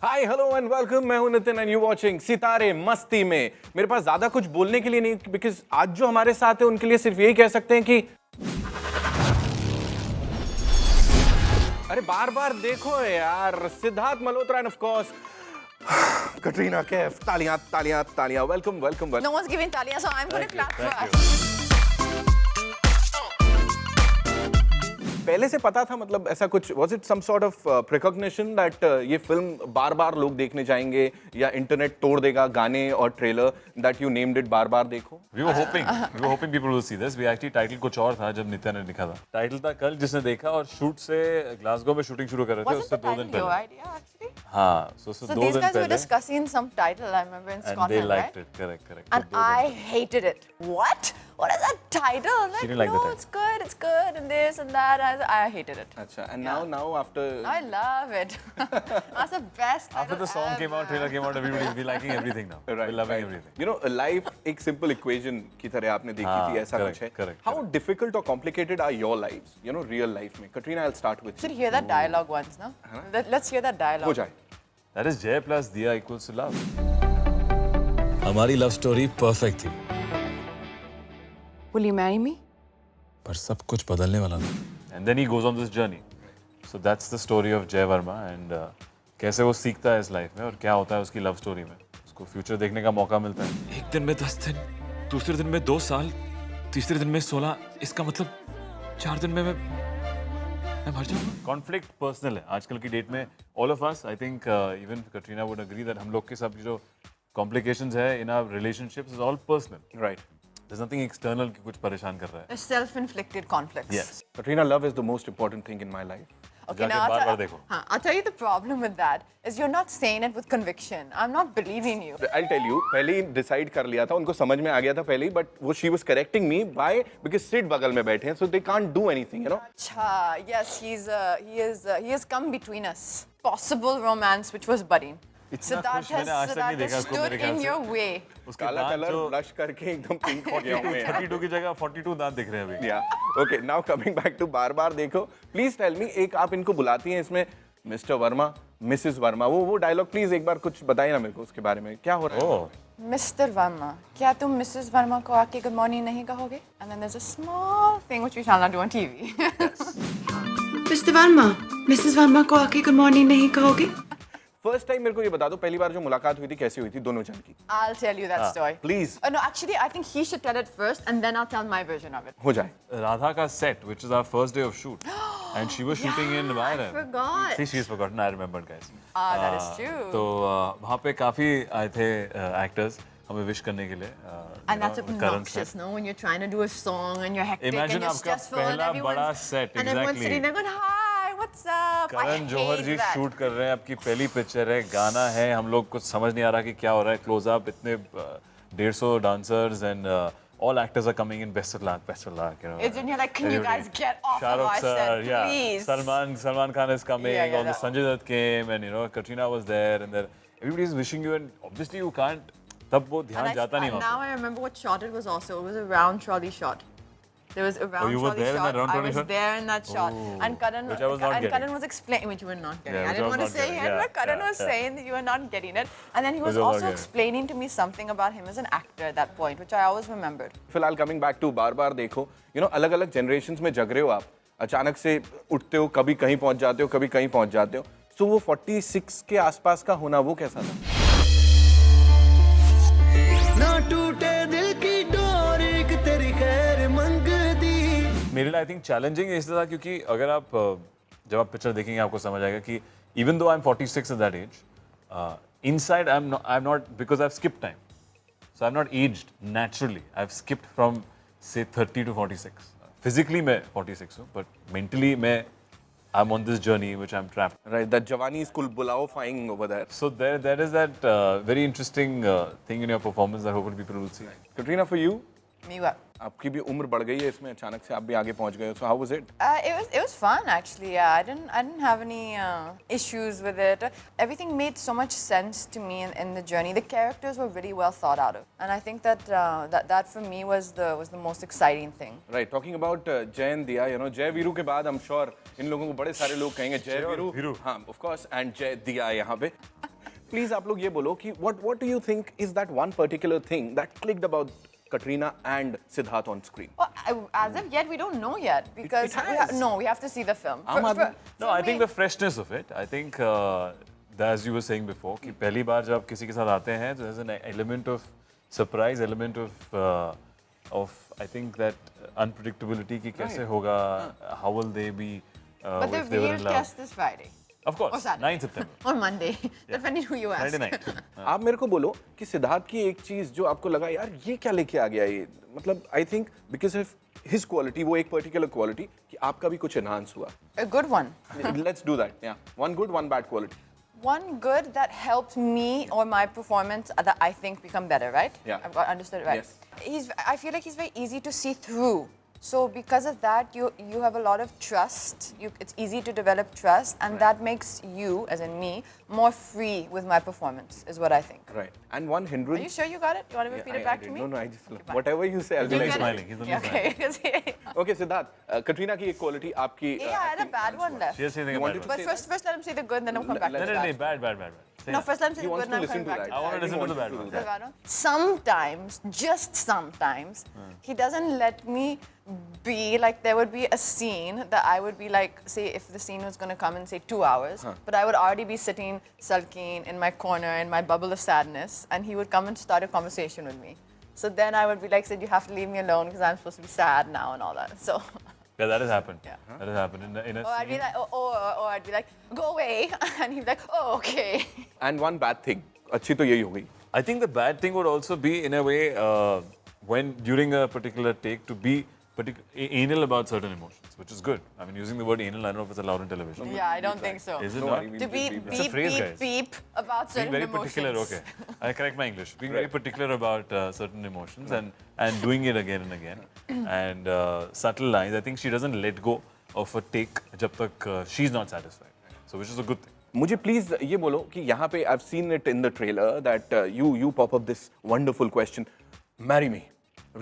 Hi hello and welcome. मैं हूं Nitin and you watching सितारे मस्ती में। मेरे पास ज्यादा कुछ बोलने के लिए नहीं, बिकॉज आज जो हमारे साथ है उनके लिए सिर्फ यही कह सकते हैं कि अरे बार बार देखो यार, Siddharth Malhotra end of course Katrina Kaif. तालियां तालियां तालियां। Welcome welcome welcome. No one's giving talia, so I'm going to clap for us. पहले से पता था, मतलब ऐसा कुछ was it some sort of precognition that ये फिल्म बार बार लोग देखने जाएंगे या इंटरनेट तोड़ देगा गाने और trailer that you named it बार बार देखो? We were hoping people will see this. We actually title कुछ और था जब नित्या ने लिखा था। टाइटल था कल, जिसने देखा, और शूट से ग्लासगो में शूटिंग शुरू कर रहे थे Wasn't उससे the 2 दिन title your पहले। idea, actually? हाँ, so So 2 these दिन guys were पहले। discussing some title, I remember, in And they Scotland, liked right? it. Correct. And I hated it. What? What is that title? I'm like, didn't like the no, title. it's good, and this and that. I hated it. अच्छा, and now after I love it. That's the best title After the song came out, trailer came out, everybody will be liking everything now. We're loving everything. You know, life एक simple equation की तरह आपने देखी थी, ऐसा correct, कुछ है। correct, How difficult or complicated are your lives? You know, real life में। Katrina, I'll start with you. Should hear that dialogue once, no? Let's hear that dialogue. हो जाए। That is Jay plus Diya equals to love. हमारी love story perfect थी, Will you marry me? पर सब कुछ बदलने वाला था। And then he goes on this journey. So that's the story of Jay Verma and कैसे वो सीखता है इस लाइफ में और क्या होता है उसकी लव स्टोरी में। उसको फ्यूचर देखने का मौका मिलता है। एक दिन में 10 दिन, दूसरे दिन में 2 साल, तीसरे दिन में 16। इसका मतलब 4 दिन में मैं मर जाऊंगा। कॉन्फ्लिक्ट पर्सनल है आजकल की डेट में। All of us, I think even Katrina would agree that हम लोग के सब जो कॉम्प्लिकेशंस है in our relationships is all personal. Right. There is nothing external कि कुछ परेशान कर रहा है। A self-inflicted conflicts. Yes. Katrina, love is the most important thing in my life. Okay, जाके now I'll बार-बार tell, देखो। I'll tell you the problem with that is you're not saying it with conviction. I'm not believing you. I'll tell you, पहले ही decide कर लिया था, उनको समझ में आ गया था पहले ही, बट वो she was correcting me. Why? Because Sid बगल में बैठे हैं, so they can't do anything, you know. Acha, yes, he has come between us. Possible romance which was budding. इतना खुश मैंने आज तक नहीं देखा उसको मेरे stood ख्याल in से। your way. उसके काला दांत कलर जो ब्लश करके एकदम पिंक हो गया हूँ मैं। 32 की जगह 42 दांत दिख रहे हैं अभी। Yeah. Okay, now coming back to बार बार देखो। Please tell me, एक आप इनको बुलाती हैं इसमें मिस्टर वर्मा, मिसेस वर्मा, वो डायलॉग प्लीज एक बार कुछ बताइए ना मेरे को उसके बारे में, क्या हो रहा है? ओह, Mr. Verma, क्या तुम Mrs. Verma को आके good morning नहीं कहोगे? And then there's a small thing which we shall not do on TV. Mister Verma, Mrs Verma को आके गुड मॉर्निंग नहीं कहोगे? फर्स्ट टाइम मेरे को ये बता दो, पहली बार जो मुलाकात हुई थी कैसी हुई थी दोनों जन की? I'll tell you that story. Please. No, actually, I think he should tell it first, and then I'll tell my version of it. हो जाए। राधा का set, which is our first day of shoot, and she was shooting in Vaira. I forgot. See, she's forgotten. I remembered, guys. That is true. तो वहाँ पे काफी आए थे actors हमें विश करने के लिए। And that's obnoxious, no? When you're trying to do a song and you're hectic Imagine and you're आपका stressful and पहला everyone's बड़ा set, and everyone's exactly. sitting there going, "Hi, what's up?" I Karan Johar hate ji that. Shoot कर रहे हैं, आपकी पहली picture है, गाना है, हम लोग कुछ समझ नहीं आ रहा कि क्या हो रहा है, क्लोजअप, इतने 150 dancers and all actors are coming in, best of luck, you know. It's when you're like, can you guys get off of Shahrukh our sir, set, yeah. please? Salman Khan is coming, Yeah, all the that Sanjay Dutt came, and you know, Katrina was there, and then everybody is wishing you, and obviously you can't, तब वो And ध्यान जाता नहीं now वहाँ I remember what shot it was also. It was a round trolley shot. There was a round you were trolley there in shot. that round I trolley was shot? there in that shot. And Karan, Which I was not and getting. Karan was explaining, which you were not getting. Yeah, I which I didn't was want to not say getting. it, Yeah, but Karan yeah, was yeah. saying that you were not getting it. And then he was Which I was not also getting. explaining to me something about him as an actor at that point, which I always remembered. फिलहाल coming back to बार बार देखो, you know अलग अलग generations में जग रहे हो आप, अचानक से उठते हो, कभी कहीं पहुंच जाते हो, कभी कहीं पहुंच जाते हो। सो वो 46 के आसपास का होना वो कैसा था? ना टूटे दिल की डोर एक तेरी खैर मंग दी। मेरे लिए आई थिंक चैलेंजिंग इसलिए था क्योंकि अगर आप जब आप पिक्चर देखेंगे आपको समझ आएगा कि even though I am 46 at that age, inside I am not, because I have skipped time, so I am not aged naturally, I have skipped from say 30 to 46। Physically मैं 46 हूँ, बट मेंटली मैं I am on this journey which I am trapped. Right, that जवानी school बुलाओ फाइंग over there. So there is that very interesting thing in your performance that hopefully people will see. Katrina, for you, Me what? आपकी भी उम्र बढ़ गई है इसमें, अचानक से आप भी आगे पहुंच गए हो। So how was it? It was fun actually. Yeah, I didn't have any issues with it. Everything made so much sense to me in the journey. The characters were really well thought out of, and I think that for me was the most exciting thing. Right, talking about Jay and Diya, you know, Jay Veeru के बाद I'm sure इन लोगों को बड़े सारे लोग कहेंगे जय वीरू, हाँ, of course, and Jay Diya यहाँ पे। प्लीज आप लोग ये बोलो कि what do you think is that one particular thing that clicked about Katrina and Siddharth on screen? Well, as of yet, we don't know yet because It has. we have to see the film. Aam Aadmi- No, I think the freshness of it. I think, as you were saying before, कि पहली बार जब किसी के साथ आते हैं, तो there's an element of surprise, element of I think that unpredictability कि कैसे होगा, how will they be, but the if they were real in love. test this Friday Of course, or Saturday 9 September. or Monday, depending who you ask. Friday night. आप मेरे को बोलो कि सिद्धार्थ की एक चीज जो आपको लगा यार ये क्या लेके आ गया ये, मतलब I think because of his quality, वो एक पर्टिकुलर क्वालिटी कि आपका भी कुछ एनहांस हुआ. A good one. Let's do that. या one good one bad quality. One good that helped me or my performance that I think become better, right? Yeah. I've got understood it right. Yes. I feel like he's very easy to see through. So because of that, you have a lot of trust. It's easy to develop trust, and that makes you, as in me, more free with my performance. Is what I think. Right. And one Are you hindrance. sure you got it? You want to repeat it back to me? No, I just Okay, fine. whatever you say, I'll be You like get it? smiling. He's only Yeah, okay. 'Cause Okay, Siddharth, Katrina की एक quality आपकी. yeah, I had a bad one left. She has something You about wanted it. to But say first let him say the good, then I'll come back No, to no, the no, bad. bad. Say No, that. first let him say He the wants good, to then I'm listen coming to back that. to I want to the listen to the want bad to one. do that. bad. Sometimes, just sometimes, he doesn't let me be like, there would be a scene that I would be like, say if the scene was going to come in say 2 hours, but I would already be sitting sulking in my corner in my bubble of sadness, and he would come and start a conversation with me. So then I would be like, Sid, you have to leave me alone because I'm supposed to be sad now and all that. So, Yeah, that has happened. Yeah. That has happened in a or I'd be scene. like, or I'd be like, go away, and he'd be like, oh, okay. And one bad thing. अच्छी तो यही हो गई. I think the bad thing would also be, in a way, when during a particular take, to be anal about certain emotions, which is good. I mean, using the word anal, I don't know if it's allowed on television. Yeah, I don't think so. Is it No, not? I mean, To be It's a beep, phrase, beep, guys. beep about Being certain very emotions. particular, okay. I correct my English. Being very particular about certain emotions and doing it again and again. And subtle lines. I think she doesn't let go of a take jab tak she's not satisfied. So which is a good thing. मुझे please ये बोलो कि यहाँ पे I've seen it in the trailer that you pop up this wonderful question, marry me.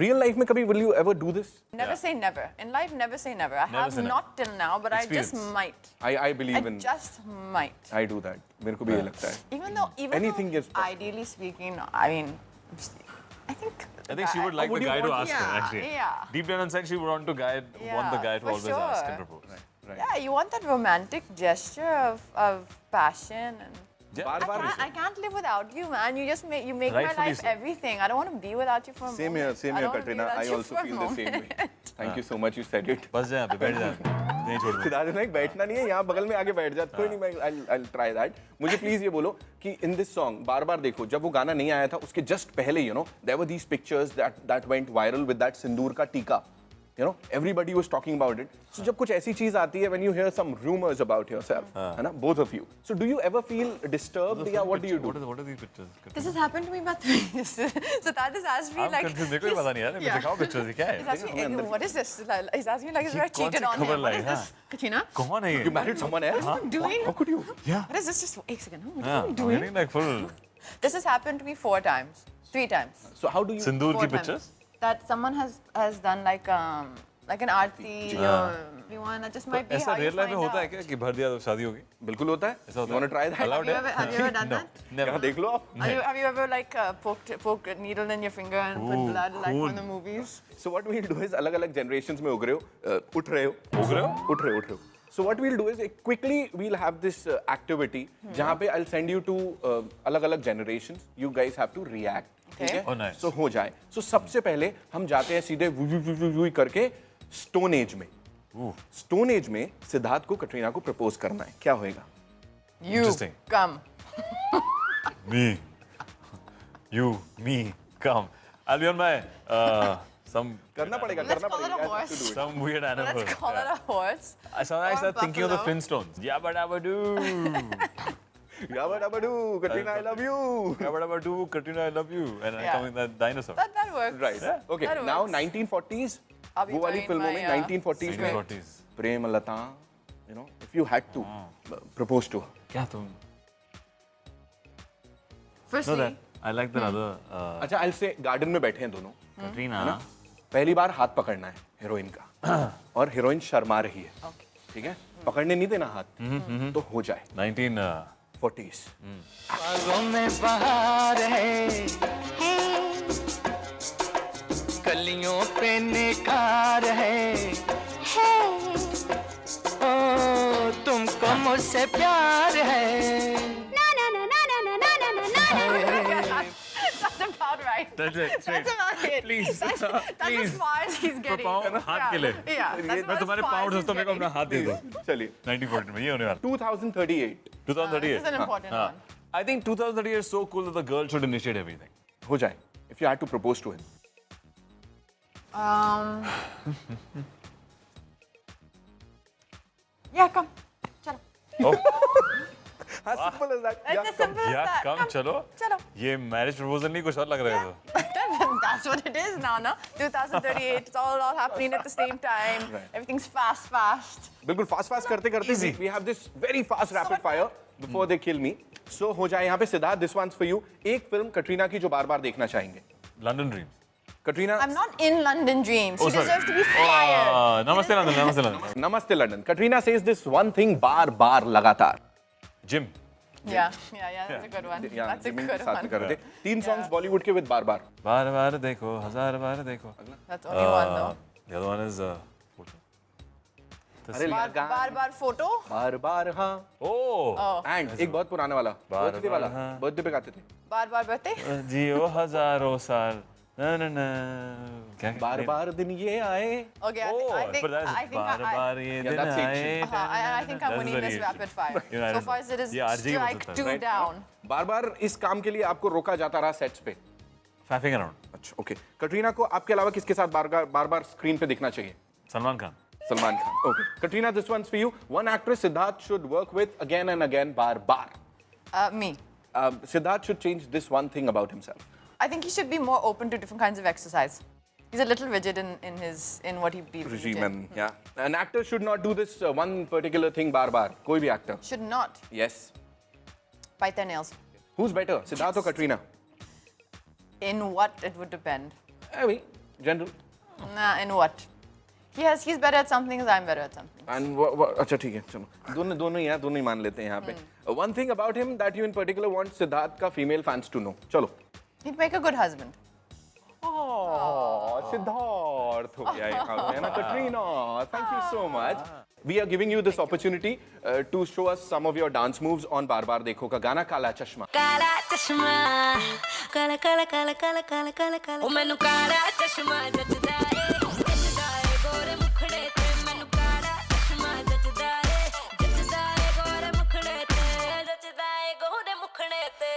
Real life में कभी will you ever do this? Never say never. In life, never say never. I have say never. not till now, but I just Experience. might. I believe in. just might. I do that. मेरे को भी ये लगता है. Even Anything though is possible. ideally speaking, I mean, I think. I think she would like would the you guy to want- ask her, Yeah, actually. yeah. Deep down inside, she would want the guy to for always ask and sure. propose. Yeah, you want that romantic gesture of passion and. Yeah. बार-बार I can't live without you, man. You just make my Rightfully life so. everything. I don't want to be without you for a Same moment. here, I don't wanna be Katrina. without I you also for a feel the same way. moment. Thank you so much. You said it. बस जा यहाँ पे बैठ जा नहीं छोड़ दूँ सिद्धार्थ ने बैठना नहीं है, यहाँ बगल में आगे बैठ जा. कोई नहीं, मैं I'll try that. मुझे प्लीज ये बोलो कि in this song बार-बार देखो, जब वो गाना नहीं आया था उसके just पहले, there were these pictures that went viral with that सिंदूर का टीका. Everybody was talking about it. So जब कुछ ऐसी चीज आती है, when you hear some rumors about yourself, है ना, both of you. So do you ever feel disturbed? Yeah, what do you do? What are these pictures? This has happened to me about 3 years. So that has asked me I'm like. confused. मेरे को भी पता नहीं यार. मुझे दिखाओ pictures ये क्या He's है? asking me, what is this? He's asking me like, is ये I कौन cheated सी on खबर him? What lie, is this? Katrina? कौन है ये? You married someone else? What are you doing? How could you? Yeah. What is this? Just wait a second. What हाँ, are you I'm doing? getting like full This has happened to me 4 times. 3 times. So how do you? सिंदूर 4 की times. pictures. That someone has done like an aarti or you want just might be ऐसा how you real life find में होता है out. क्या कि भर दिया तो शादी होगी? बिल्कुल होता है. ऐसा होता You want to try that? Allowed Have you ever done No, that? never. यहाँ देख लो आप. Have you ever like poked a needle in your finger and put Ooh, blood like cool. from the movies? So what we'll do is अलग-अलग generations में उग रहे हो, उठ रहे हो. उठ रहे हो. So what we'll do is quickly we'll have this activity जहाँ पे I'll send you to अलग-अलग generations. You guys have to react. ठीक है? Oh, nice. So हो जाए. So सबसे पहले हम जाते हैं सीधे वू करके Stone Age में. Stone Age में सिद्धार्थ को कटरीना को प्रपोज करना है. क्या होएगा? You Interesting. come. Me. You, me, come. I'll be on my some करना पड़ेगा. Let's call it a You have to horse. do it. some weird animal. Let's call it a horse. I sometimes or start thinking of the buffalo. Flintstones. Yabba dabba doo. Yabba dabba doo, Katrina, I love you. Yabba dabba doo, Katrina, I love you. And I Yeah. come in that dinosaur. That works. Right. Okay. That Now works. 1940s. I'll be वो वाली doing फिल्मों my, में 1940s में 1940s. Prem Lata, if you had to propose to her. क्या तुम? Firstly, No, that. I like that other. अच्छा, I'll say garden में बैठे हैं दोनों. Katrina. पहली बार हाथ पकड़ना है हीरोइन का और हीरोइन शर्मा रही है. Okay. ठीक है? पकड़ने नहीं देना हाथ. तो हो जाए. 1940s. 40s. बागों में बहार है, कलियों पे निखार है, ओ तुमको मुझसे प्यार है। That's about right. That's it. That's about it. Please. That's as far as he's getting. पाँव हाथ के ले। Yeah. That's मैं तुम्हारे पाँव ढूंढता हूँ, मेरे को अपना हाथ दे दो। चलिए 1940 में ये होने वाला। 2038 This 2038. is an important हाँ. one. I think 2038 is so cool that the girl should initiate everything. हो जाए if you had to propose to him. Yeah, come. Chalo. As simple as that. It's Yeah, as simple as या that. कम चलो। Chalo. ये marriage proposal नहीं कुछ और लग रहा है तो। That's what it is now, no? 2038, it's all happening at the same time. Right. Everything's fast. बिल्कुल fast करते करते Easy. we have this very fast rapid fire before they kill me. So हो जाए यहाँ पे Siddharth, this one's for you. एक film Katrina की जो बार-बार देखना चाहेंगे. London dreams. Katrina. I'm not in London Dreams. Oh, He sorry. deserves to be fired. नमस्ते लंदन, नमस्ते लंदन। नमस्ते London. Katrina says this one thing बार-बार लगातार. Gym. Yeah, that's a good one. Yeah, That's a Jimin good के साथ one. कर रहे थे. 3 songs बॉलीवुड के with बार-बार. बार बार देखो, हजार बार देखो। That's only one though. The other one is अरे बार फोटो. बार-बार हाँ. oh And एक बहुत पुराना वाला. बार-बार बर्थडे वाला. हाँ. बर्थडे पे गाते थे. बार बर्थडे. जियो हजारों साल ना ना ना क्या बार-बार दिन ये आए. Okay, I think बार बार ये दिन that's it. आए I think I'm That's winning very this easy. rapid fire. You know, I So don't far know. it is ये RJ की strike बदलता है, 2 right? down. बार-बार इस काम के लिए आपको रोका जाता रहा सेट्स पे. फैफिंग अराउंड अच्छा, ओके. कटरीना को आपके अलावा किसके साथ बार-बार स्क्रीन पे दिखना चाहिए? Salman Khan Salman Khan. Okay. Katrina, this one's for you. One actress Siddharth should work with again and again, bar. Me. Siddharth should change this one thing about himself. I think he should be more open to different kinds of exercise. He's a little rigid in what he believes Regime in. and yeah. An actor should not do this one particular thing bar. कोई भी actor. Should not Yes. bite their nails. Who's better, Siddharth or Katrina? In what it would depend. I mean, general. Nah, in what? He's better at some things, I'm better at some things. And अच्छा ठीक है चलो दोनों ही मान लेते हैं यहाँ पे. One thing about him that you in particular want Siddharth का female fans to know. चलो. He'd make a good husband. Oh, Siddharth हो गया यहाँ पे है ना. Katrina, thank you so much. We are giving you this opportunity to show us some of your dance moves on बार बार देखो का गाना काला चश्मा. काला चश्मा काला काला काला काला काला काला काला ओ मैनू काला चश्मा जचदा ए गोरे मुखड़े ते मैनू काला चश्मा जचदा ए गोरे मुखड़े ते जचदा ए गोरे मुखड़े ते